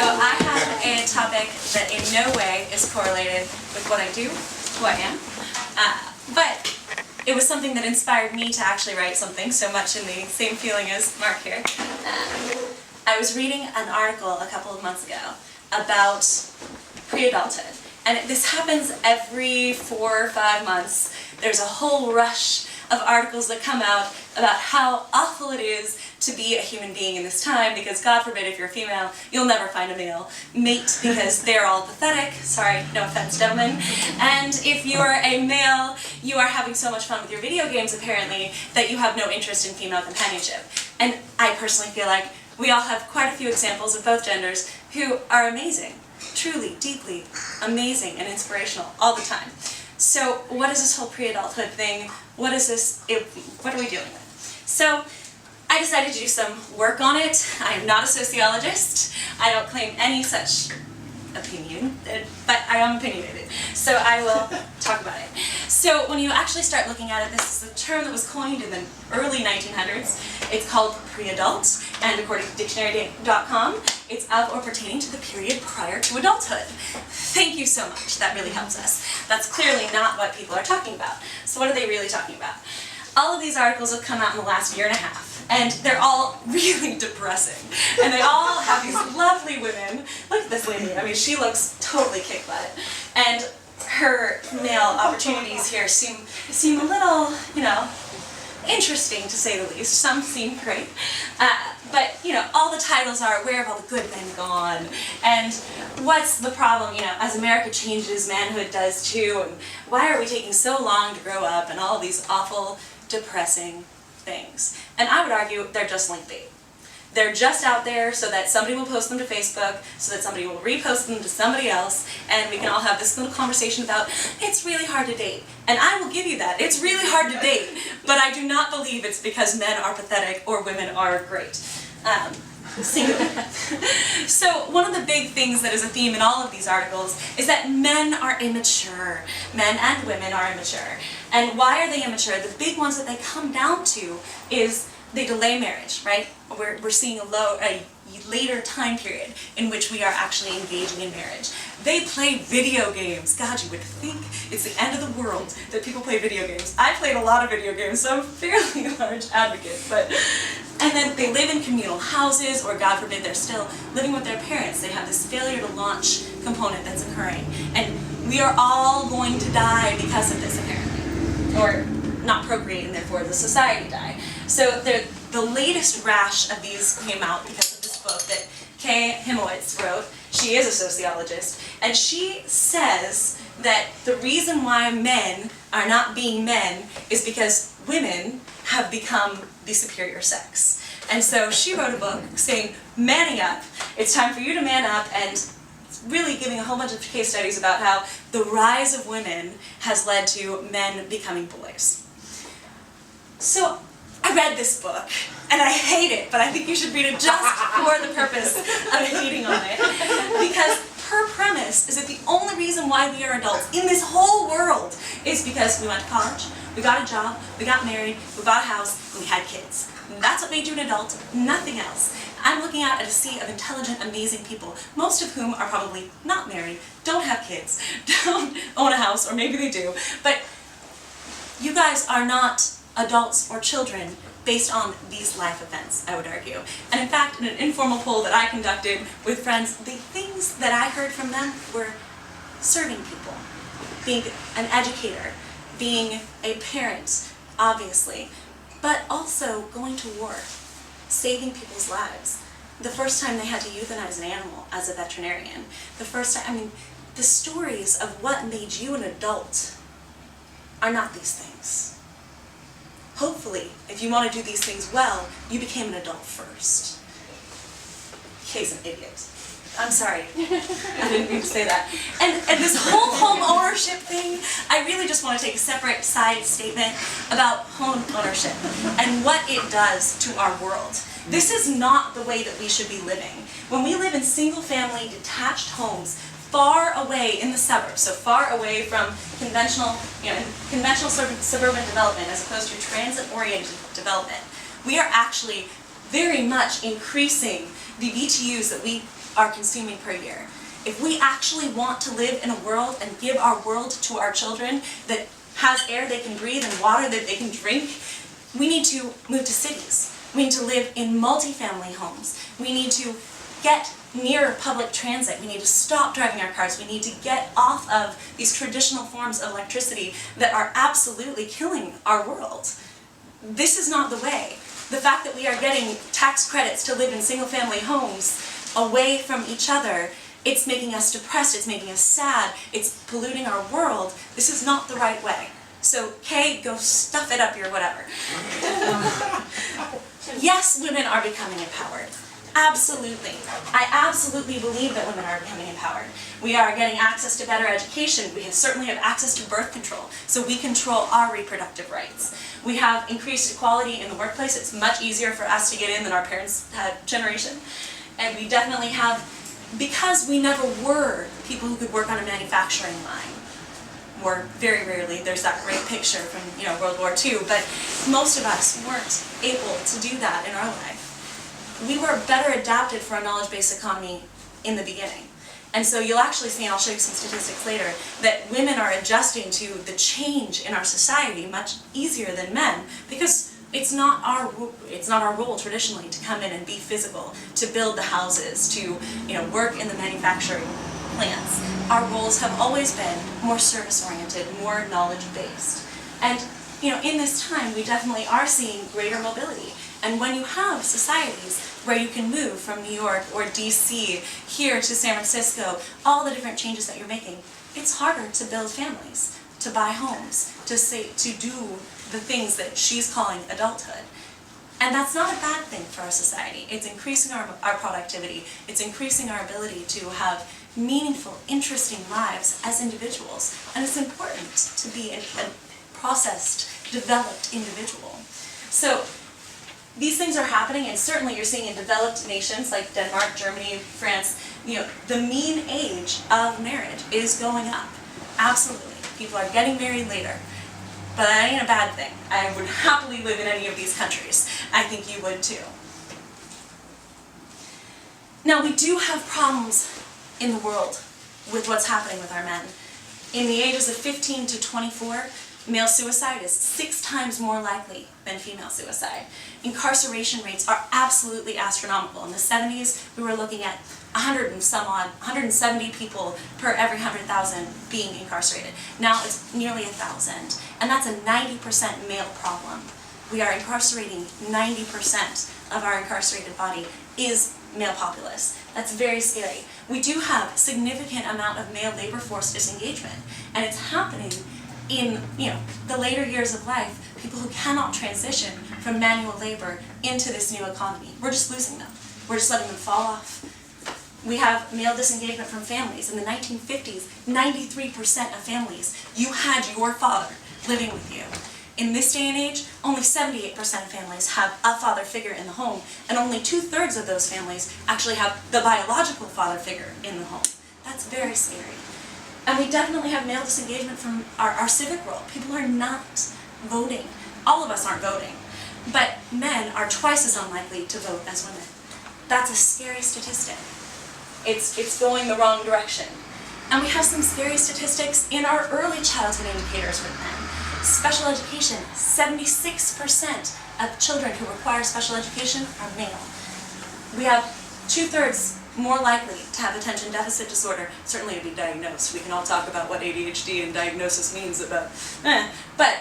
I have a topic that in no way is correlated with what I do, who I am, but it was something that inspired me to actually write something, so much in the same feeling as Mark here. I was reading an article a couple of months ago about pre-adulthood, and this happens every 4 or 5 months. There's a whole rush of articles that come out about how awful it is to be a human being in this time, because God forbid if you're a female, you'll never find a male mate because they're all pathetic. Sorry, no offense, gentlemen. And if you're a male, you are having so much fun with your video games, apparently, that you have no interest in female companionship. And I personally feel like we all have quite a few examples of both genders who are amazing, truly, deeply amazing and inspirational all the time. So what is this whole pre-adulthood thing? What is this? What are we dealing with? So I decided to do some work on it. I am not a sociologist. I don't claim any such opinion, but I am opinionated. So I will talk about it. So when you actually start looking at it, this is a term that was coined in the early 1900s. It's called pre-adult, and according to dictionary.com, it's of or pertaining to the period prior to adulthood. Thank you so much. That really helps us. That's clearly not what people are talking about. So what are they really talking about? All of these articles have come out in the last year and a half, and they're all really depressing. And they all have these lovely women. Look at this lady. I mean, she looks totally kick butt. And her male opportunities here seem a little, interesting to say the least. Some seem great. But, all the titles are, where have all the good men gone? And what's the problem, as America changes, manhood does too, and why are we taking so long to grow up, and all these awful, depressing things. And I would argue they're just link bait. They're just out there so that somebody will post them to Facebook, so that somebody will repost them to somebody else, and we can all have this little conversation about, it's really hard to date. And I will give you that. It's really hard to date, but I do not believe it's because men are pathetic or women are great. Singular. So one of the big things that is a theme in all of these articles is that men are immature. Men and women are immature. And why are they immature? The big ones that they come down to is they delay marriage, right? We're seeing a later time period in which we are actually engaging in marriage. They play video games. God, you would think it's the end of the world that people play video games. I played a lot of video games, so I'm a fairly large advocate. And then they live in communal houses, or God forbid they're still living with their parents. They have this failure to launch component that's occurring. And we are all going to die because of this, apparently. Or not procreate, and therefore the society die. So the latest rash of these came out because of this book that Kay Hymowitz wrote. She is a sociologist, and she says that the reason why men are not being men is because women have become the superior sex. And so she wrote a book saying, manning up, it's time for you to man up, and really giving a whole bunch of case studies about how the rise of women has led to men becoming boys. So I read this book, and I hate it, but I think you should read it just for the purpose of hating on it. Because her premise is that the only reason why we are adults in this whole world is because we went to college, we got a job, we got married, we bought a house, and we had kids. And that's what made you an adult, nothing else. I'm looking out at a sea of intelligent, amazing people, most of whom are probably not married, don't have kids, don't own a house, or maybe they do, but you guys are not adults or children based on these life events, I would argue. And in fact, in an informal poll that I conducted with friends, the things that I heard from them were serving people, being an educator, being a parent, obviously, but also going to war, saving people's lives. The first time they had to euthanize an animal as a veterinarian. The first time, the stories of what made you an adult are not these things. Hopefully, if you want to do these things well, you became an adult first. Kay's an idiot. I'm sorry. I didn't mean to say that. And this whole home ownership thing, I really just want to take a separate side statement about home ownership and what it does to our world. This is not the way that we should be living. When we live in single-family, detached homes, far away in the suburbs, so far away from conventional suburban development as opposed to transit-oriented development, we are actually very much increasing the BTUs that we are consuming per year, if we actually want to live in a world and give our world to our children that has air they can breathe and water that they can drink, we need to move to cities. We need to live in multifamily homes. We need to get near public transit. We need to stop driving our cars. We need to get off of these traditional forms of electricity that are absolutely killing our world. This is not the way. The fact that we are getting tax credits to live in single-family homes away from each other, it's making us depressed, it's making us sad, it's polluting our world. This is not the right way. So, Kay, go stuff it up your whatever. Yes, women are becoming empowered. Absolutely. I absolutely believe that women are becoming empowered. We are getting access to better education. We certainly have access to birth control, so we control our reproductive rights. We have increased equality in the workplace. It's much easier for us to get in than our parents' generation. And we definitely have, because we never were people who could work on a manufacturing line, or very rarely, there's that great picture from World War II, but most of us weren't able to do that in our life. We were better adapted for a knowledge-based economy in the beginning. And so you'll actually see, and I'll show you some statistics later, that women are adjusting to the change in our society much easier than men, because it's not our role traditionally to come in and be physical, to build the houses, to work in the manufacturing plants. Our roles have always been more service-oriented, more knowledge-based. And in this time, we definitely are seeing greater mobility. And when you have societies where you can move from New York or DC here to San Francisco, all the different changes that you're making, it's harder to build families, to buy homes, to do the things that she's calling adulthood. And that's not a bad thing for our society. It's increasing our productivity. It's increasing our ability to have meaningful, interesting lives as individuals. And it's important to be a processed, developed individual. So these things are happening, and certainly you're seeing in developed nations like Denmark, Germany, France, the mean age of marriage is going up. Absolutely. People are getting married later. But that ain't a bad thing. I would happily live in any of these countries. I think you would too. Now, we do have problems in the world with what's happening with our men. In the ages of 15 to 24, male suicide is 6 times more likely than female suicide. Incarceration rates are absolutely astronomical. In the 70s, we were looking at 170 people per every 100,000 being incarcerated. Now it's nearly 1,000, and that's a 90% male problem. We are incarcerating 90% of our incarcerated body is male populace. That's very scary. We do have a significant amount of male labor force disengagement, and it's happening in the later years of life, people who cannot transition from manual labor into this new economy. We're just losing them. We're just letting them fall off. We have male disengagement from families. In the 1950s, 93% of families, you had your father living with you. In this day and age, only 78% of families have a father figure in the home, and only 2/3 of those families actually have the biological father figure in the home. That's very scary. And we definitely have male disengagement from our civic world. People are not voting. All of us aren't voting. But men are twice as unlikely to vote as women. That's a scary statistic. It's going the wrong direction. And we have some scary statistics in our early childhood indicators with men. Special education, 76% of children who require special education are male. We have 2/3 more likely to have attention deficit disorder, certainly to be diagnosed. We can all talk about what ADHD and diagnosis means about, but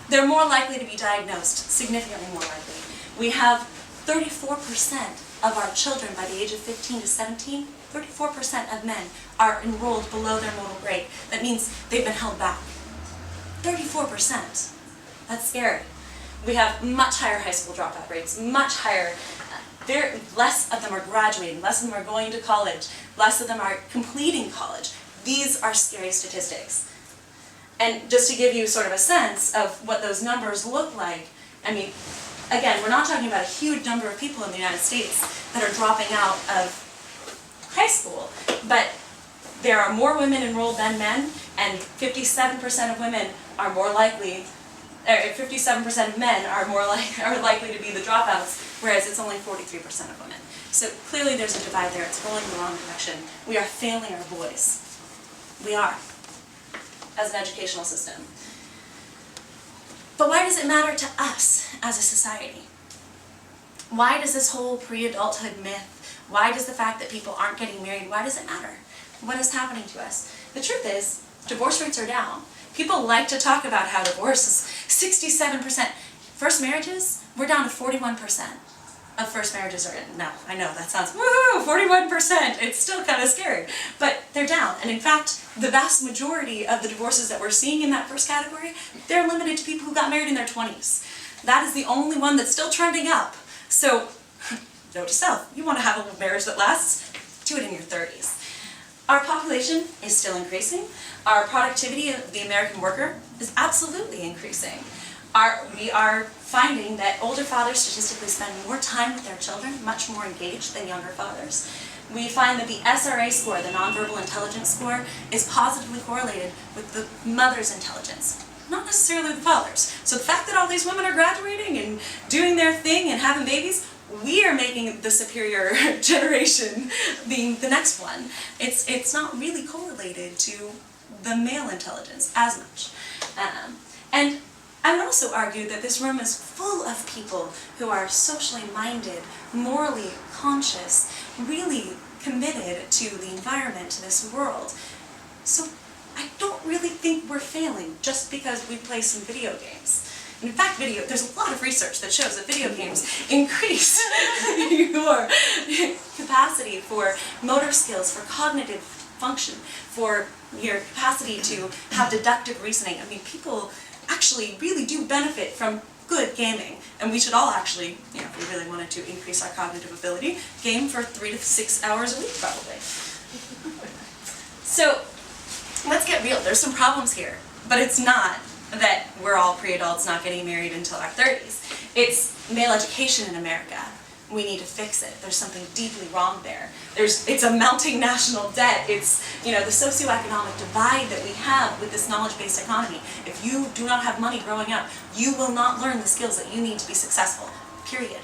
they're more likely to be diagnosed, significantly more likely. We have 34% of our children by the age of 15 to 17, 34% of men are enrolled below their modal grade. That means they've been held back. 34%. That's scary. We have much higher high school dropout rates, much higher. Less of them are graduating, less of them are going to college, less of them are completing college. These are scary statistics. And just to give you sort of a sense of what those numbers look like, I mean, again, we're not talking about a huge number of people in the United States that are dropping out of high school, but there are more women enrolled than men, and 57% of women are more likely, or 57% of men are likely to be the dropouts, whereas it's only 43% of women. So clearly there's a divide there. It's rolling in the wrong direction. We are failing our boys. We are, as an educational system. But why does it matter to us as a society? Why does this whole pre-adulthood myth, why does the fact that people aren't getting married, why does it matter? What is happening to us? The truth is, divorce rates are down. People like to talk about how divorce is 67%. First marriages, we're down to 41% of first marriages are in. Now, I know that sounds, woohoo, 41%. It's still kind of scary, but they're down. And in fact, the vast majority of the divorces that we're seeing in that first category, they're limited to people who got married in their 20s. That is the only one that's still trending up. So, note to self, you want to have a marriage that lasts, do it in your 30s. Our population is still increasing. Our productivity of the American worker is absolutely increasing. We are finding that older fathers statistically spend more time with their children, much more engaged than younger fathers. We find that the SRA score, the nonverbal intelligence score, is positively correlated with the mother's intelligence, not necessarily the father's. So the fact that all these women are graduating and doing their thing and having babies, we are making the superior generation being the next one. It's not really correlated to the male intelligence as much. And I would also argue that this room is full of people who are socially minded, morally conscious, really committed to the environment, to this world. So I don't really think we're failing just because we play some video games. In fact, there's a lot of research that shows that video games increase your capacity for motor skills, for cognitive function, for your capacity to have deductive reasoning. I mean, people actually really do benefit from good gaming, and we should all actually, if we really wanted to increase our cognitive ability, game for 3 to 6 hours a week probably. So let's get real. There's some problems here, but it's not that we're all pre-adults not getting married until our 30s. It's male education in America. We need to fix it. There's something deeply wrong there. It's a mounting national debt. It's, the socioeconomic divide that we have with this knowledge-based economy. If you do not have money growing up, you will not learn the skills that you need to be successful, period.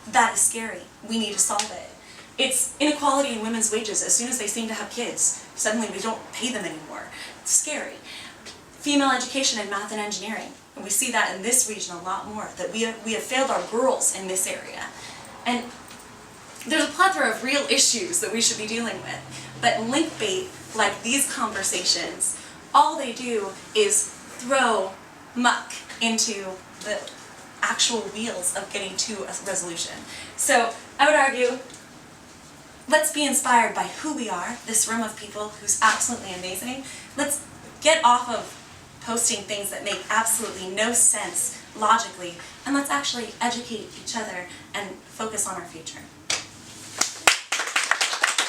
That is scary. We need to solve it. It's inequality in women's wages. As soon as they seem to have kids, suddenly we don't pay them anymore. It's scary. Female education in math and engineering. And we see that in this region a lot more, that we have failed our girls in this area. And there's a plethora of real issues that we should be dealing with. But link bait, like these conversations, all they do is throw muck into the actual wheels of getting to a resolution. So I would argue, let's be inspired by who we are, this room of people who's absolutely amazing. Let's get off of posting things that make absolutely no sense logically, and let's actually educate each other and focus on our future.